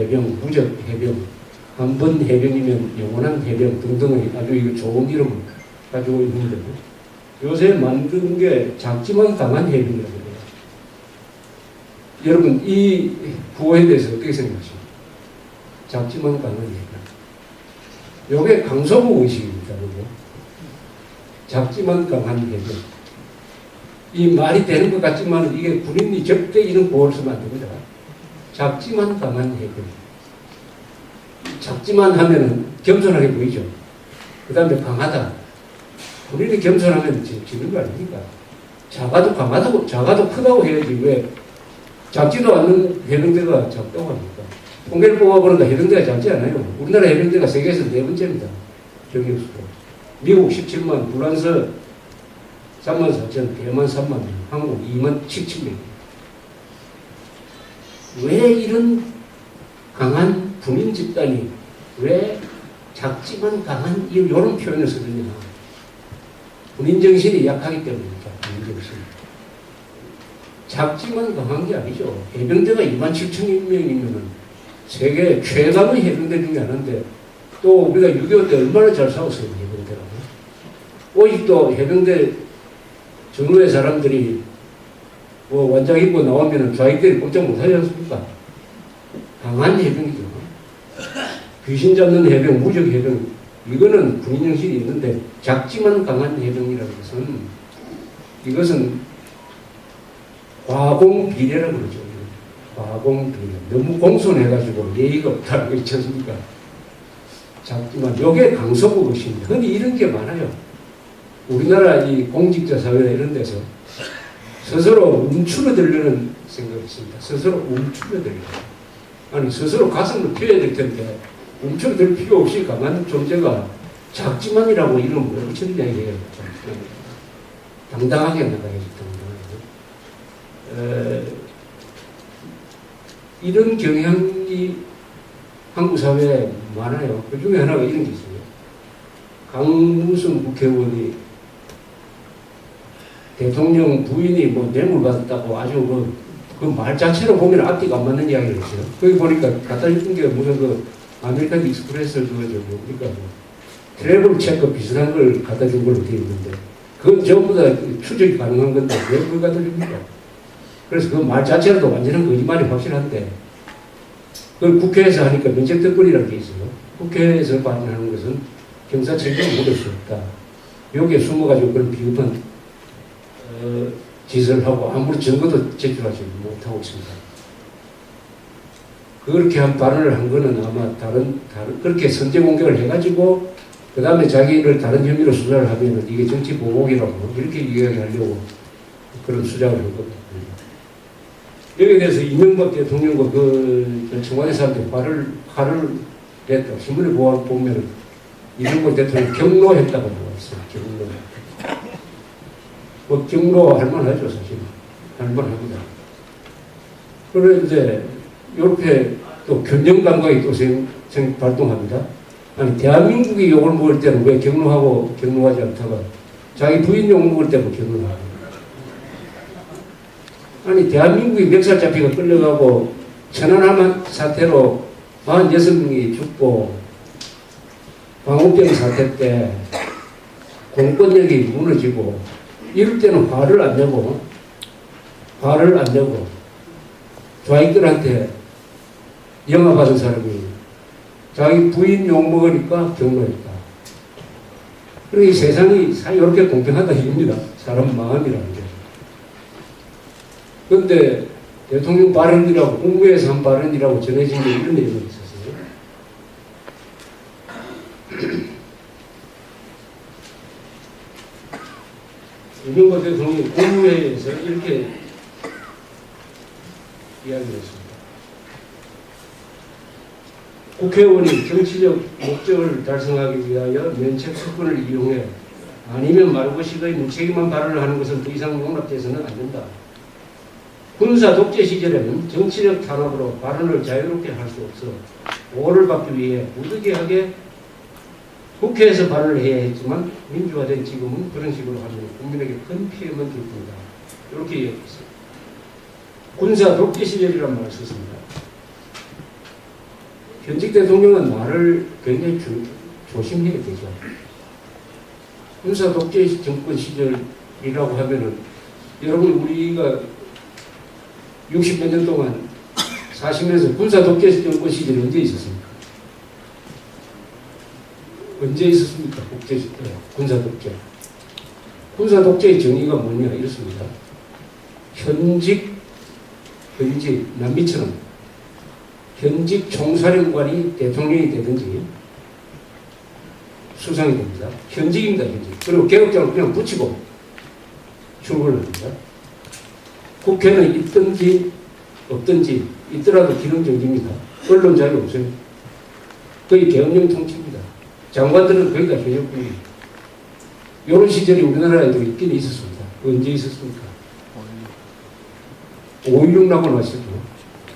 해병, 무적 해병, 한 번 해병이면 영원한 해병 등등의 아주 이거 좋은 이름을 가지고 있는데 요새 만든 게 작지만 강한 해병이라고 해요. 여러분 이 구호에 대해서 어떻게 생각하십니까? 작지만 강한 해병. 요게 강서구 의식입니다. 그리고 작지만 강한 해병. 이 말이 되는 것 같지만 이게 군인이 절대 이런 구호를 쓰면 안 됩니다. 작지만 강한 해병. 작지만 하면은 겸손하게 보이죠. 그 다음에 강하다. 군인이 겸손하면 지는 거 아닙니까? 작아도 강하다고, 작아도 크다고 해야지 왜 작지도 않는 해병대가 작다고 합니까? 통계를 뽑아보니까 해병대가 작지 않아요. 우리나라 해병대가 세계에서 4번째입니다. 경력수로. 미국 17만, 불란서 34,000, 대만 3만, 한국 2만 7,000명. 왜 이런 강한 군인 집단이 왜 작지만 강한 이런 표현을 쓰느냐. 군인 정신이 약하기 때문입니다. 군인 정신. 작지만 강한 게 아니죠. 해병대가 27,000명이면 세계 최강의 해병대 중에 하나인데 또 우리가 6.25 때 얼마나 잘 싸웠어요. 해병대라고. 오직 또 해병대 전후의 사람들이 뭐 완장 입고 나오면 좌익들이 꼼짝 못하지 않습니까? 강한 해병이죠. 귀신 잡는 해병, 무적 해병, 이거는 군인 정신이 있는데 작지만 강한 해병이라는 것은 이것은 과공비례라고 그러죠. 과공비례. 너무 공손해가지고 예의가 없다는 거 있지 않습니까? 작지만 요게 강서구 것입니다. 흔히 이런 게 많아요. 우리나라 이 공직자 사회나 이런 데서 스스로 움츠러들려는 생각이 있습니다. 스스로 움츠러들려. 아니 스스로 가슴을 펴야 될 텐데 움츠러들 필요 없이 강한 존재가 작지만이라고 이름을 왜 붙였냐 이게요. 당당하게 나가야지. 당당하게. 이런 경향이 한국 사회에 많아요. 그 중에 하나가 이런 게 있어요. 강무순 국회의원이 대통령 부인이 뭐 뇌물 받았다고 아주 그 말 자체로 보면 앞뒤가 안 맞는 이야기를 했어요. 거기 보니까 갖다 준 게 무슨 그 아메리칸 익스프레스 그거죠. 그러니까 뭐 트래블 체크 비슷한 걸 갖다 준 걸로 되어 있는데 그건 전부 다 추적이 가능한 건데 왜 그걸 갖다 줍니까? 그래서 그 말 자체로도 완전한 거짓말이 확실한데 그걸 국회에서 하니까 면책특권이라는 게 있어요. 국회에서 발언하는 것은 경사처리를 못할 수 없다. 여기에 숨어가지고 그런 비겁한 짓을 하고 아무리 증거도 제출하지 못하고 있습니다. 그렇게 한 발언을 한 거는 아마 다른 그렇게 선제 공격을 해가지고 그 다음에 자기를 다른 혐의로 수사를 하면은 이게 정치 보복이라고 이렇게 이야기하려고 그런 수작을 한 겁니다. 여기에 대해서 이명박 대통령과 그 청와대 사람들이 화를 냈다. 신문에 보면 이명박 대통령 경로했다고 나왔어요. 경로. 뭐 경로 할만하죠, 사실. 할만합니다. 그런데 이렇게 또 균형 감각이 또 발동합니다. 아니 대한민국이 욕을 먹을 때는 왜 경로하고 경로하지 않다가 자기 부인 욕 먹을 때는 경로하고. 아니 대한민국이 멱살 잡히고 끌려가고 천안함 사태로 46명이 죽고 광우병 사태 때 공권력이 무너지고 이럴 때는 화를 안 내고 좌익들한테 영화받은 사람이 자기 부인 욕먹으니까 경로했다. 그러니 세상이 이렇게 공평하다 이겁니다. 사람 마음이라는 게. 그런데 대통령 발언이라고 국무회에서 한 발언이라고 전해진 게 이런 내용이 있었어요. 이명박 대통령이 국무회에서 이렇게 이야기했습니다. 국회의원이 정치적 목적을 달성하기 위하여 면책 특권을 이용해 아니면 말고식의 무책임한 발언을 하는 것은 더 이상 용납돼서는 안 된다. 군사 독재 시절에는 정치적 탄압으로 발언을 자유롭게 할 수 없어 보호를 받기 위해 부득이하게 국회에서 발언을 해야 했지만 민주화된 지금은 그런 식으로 하면 국민에게 큰 피해만 줄 뿐이다. 이렇게 얘기했어요. 군사 독재 시절이라는 말을 썼습니다. 현직 대통령은 말을 굉장히 조심해야 되죠. 군사 독재 정권 시절이라고 하면은 여러분 우리가 60몇 년 동안 사시면서 군사 독재 정권 시절이 언제 있었습니까? 언제 있었습니까? 군사 독재. 군사 독재의 정의가 뭐냐 이렇습니다. 현직 남미처럼 현직 총사령관이 대통령이 되든지 수상이 됩니다. 현직입니다. 현직. 그리고 개혁장을 그냥 붙이고 출근을 합니다. 국회는 있든지 없든지 있더라도 기능정지입니다. 언론 자유 없어요. 거의 계엄령 통치입니다. 장관들은 거의 다 현역군입니다. 이런 시절이 우리나라에도 있긴 있었습니다. 언제 있었습니까? 5.16 나고 나서죠.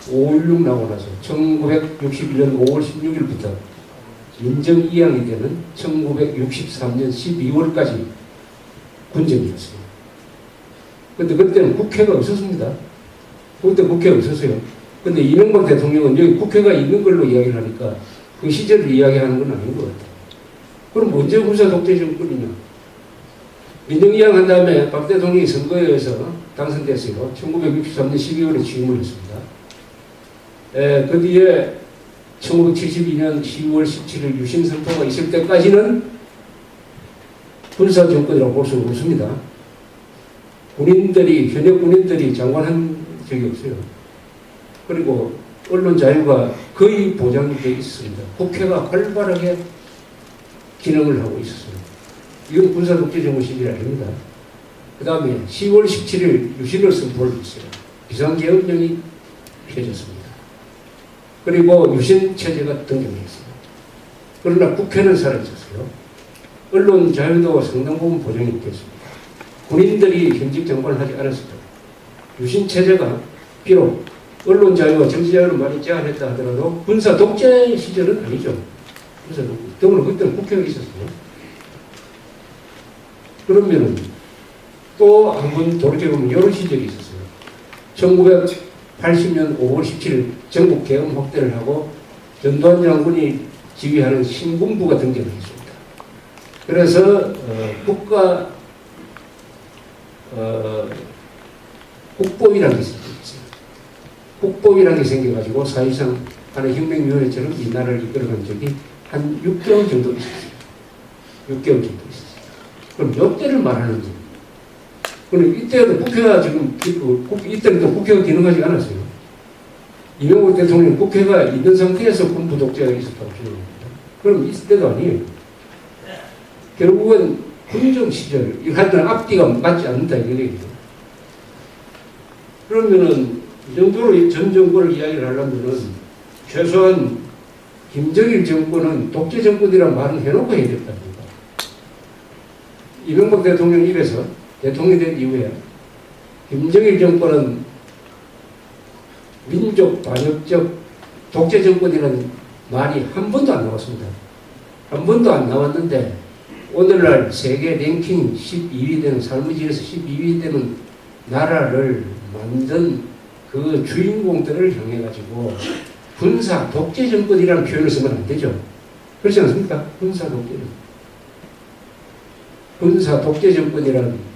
5.16 나고 나서 1961년 5월 16일부터 민정이양이 되는 1963년 12월까지 군정이었어요. 근데 그때는 국회가 없었습니다. 그때 국회가 없었어요. 근데 이명박 대통령은 여기 국회가 있는 걸로 이야기를 하니까 그 시절을 이야기하는 건 아닌 것 같아요. 그럼 언제 군사 독재 정권이냐? 민정이양 한 다음에 박 대통령이 선거에서 당선됐어요. 1963년 12월에 취임을 했습니다. 그 뒤에 1972년 10월 17일 유신 선포가 있을 때까지는 군사 정권이라고 볼 수 없습니다. 현역 군인들이 장관한 적이 없어요. 그리고 언론 자유가 거의 보장이 되어 있습니다. 국회가 활발하게 기능을 하고 있었어요. 이건 군사 독재 정권 시절이 아닙니다. 그 다음에 10월 17일 유신을 선포를 했어요. 비상계엄령이 펴졌습니다. 그리고 유신 체제가 등장했어요. 그러나 국회는 사라졌어요. 언론 자유도 상당 부분 보장이 됐습니다. 군인들이 현직 장관을 하지 않았습니다. 유신 체제가 비록 언론 자유와 정치 자유를 많이 제한했다 하더라도 군사 독재 시절은 아니죠. 군사 독재. 더불어 그때는 국회가 있었어요. 그러면은 또 한 번 돌이켜보면 이런 시절이 있었어요. 1980년 5월 17일 전국 계엄 확대를 하고 전두환 장군이 지휘하는 신군부가 등장했습니다. 그래서 국보위라는 게 생겼어요. 국보위라는 게 생겨가지고 사실상 하나의 혁명위원회처럼 이 나라를 이끌어간 적이 한 6개월 정도 있었어요. 6개월 정도 있었어요. 그럼 몇 대를 말하는지. 그럼 이때도 국회가 지금, 이때는 또 국회가 기능하지 않았어요. 이명박 대통령 국회가 있는 상태에서 군부 독재가 있었다고 생각합니다. 그럼 이때도 아니에요. 결국은 군정 시절, 하여튼 앞뒤가 맞지 않는다, 이런 얘기죠. 그러면은, 이 정도로 전 정권을 이야기를 하려면은, 최소한 김정일 정권은 독재 정권이란 말은 해놓고 해야 됐답니다. 이명박 대통령 입에서 대통령이 된 이후에 김정일 정권은 민족 반역적 독재 정권이라는 말이 한 번도 안 나왔습니다. 한 번도 안 나왔는데 오늘날 세계 랭킹 12위 되는 삶의질에서 12위 되는 나라를 만든 그 주인공들을 향해 가지고 군사 독재 정권이라는 표현을 쓰면 안 되죠. 그렇지 않습니까? 군사 독재 정권이라는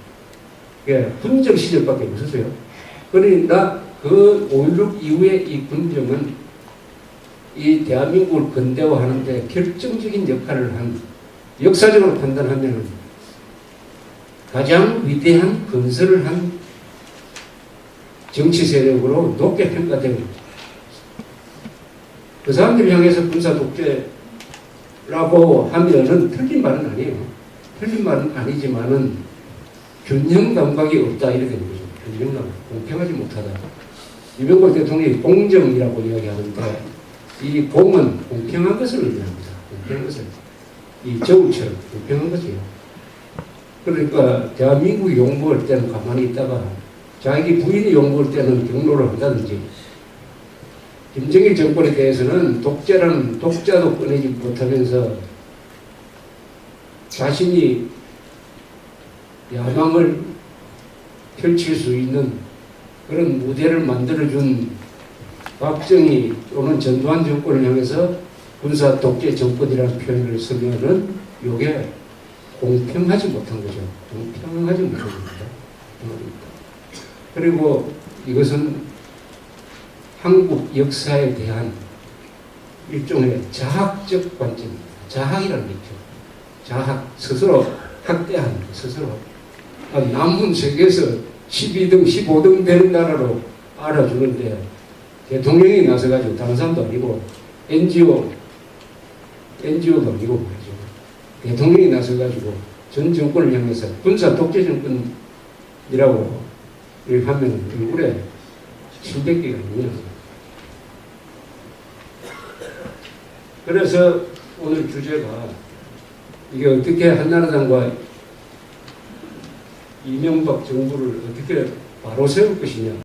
게 군정 시절밖에 없었어요. 그러니까 그 5.16 이후에 이 군정은 이 대한민국을 근대화하는데 결정적인 역할을 한, 역사적으로 판단하면 가장 위대한 건설을 한 정치 세력으로 높게 평가되고 있습니다. 그 사람들을 향해서 군사 독재라고 하면은 틀린 말은 아니에요. 틀린 말은 아니지만은 균형 감각이 없다 이렇게 되는 거죠. 균형 감각, 공평하지 못하다. 이명박 대통령이 공정이라고 이야기하는데 이 공은 공평한 것을 의미합니다. 공평한 것을. 이 저울처럼 공평한 거죠. 그러니까 대한민국이 욕먹을 때는 가만히 있다가 자기 부인이 욕먹을 때는 경로를 한다든지, 김정일 정권에 대해서는 독재라는 독자도 꺼내지 못하면서 자신이 야망을 펼칠 수 있는 그런 무대를 만들어준 박정희 또는 전두환 정권을 향해서 군사 독재 정권이라는 표현을 쓰면은 이게 공평하지 못한 거죠. 공평하지 못한 겁니다. 그리고 이것은 한국 역사에 대한 일종의 자학적 관점입니다. 자학이라는 게 있죠. 자학, 스스로 학대하는 거, 스스로. 남은 세계에서 12등, 15등 되는 나라로 알아주는데 대통령이 나서가지고 다른 사람도 아니고 NGO도 아니고 말이죠. 대통령이 나서가지고 전 정권을 향해서 군사 독재 정권이라고 이렇게 하면 얼굴에 700개가 아니냐. 그래서 오늘 주제가 이게 어떻게 한나라당과 이명박 정부를 어떻게 바로 세울 것이냐.